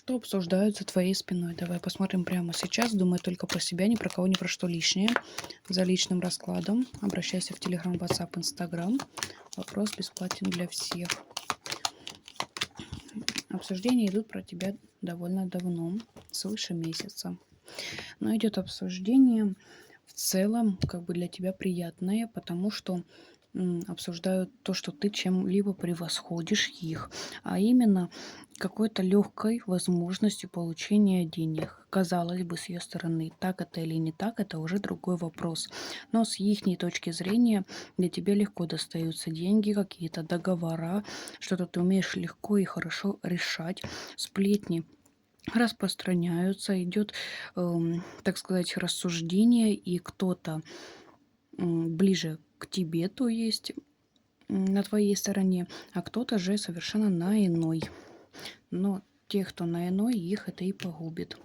Что обсуждают за твоей спиной? Давай посмотрим прямо сейчас. Думай только про себя, ни про кого, ни про что лишнее. За личным раскладом обращайся в Telegram, WhatsApp, Instagram. Вопрос бесплатен для всех. Обсуждения идут про тебя довольно давно, свыше месяца. Но идет обсуждение в целом как бы для тебя приятное, потому что обсуждают то, что ты чем-либо превосходишь их, а именно какой-то легкой возможностью получения денег. Казалось бы, с ее стороны, так это или не так, это уже другой вопрос. Но с их точки зрения для тебя легко достаются деньги, какие-то договора, что-то ты умеешь легко и хорошо решать, сплетни распространяются, идет, так сказать, рассуждение, и кто-то ближе к тебе, то есть на твоей стороне, а кто-то же совершенно на иной. Но те, кто на иной, их это и погубит.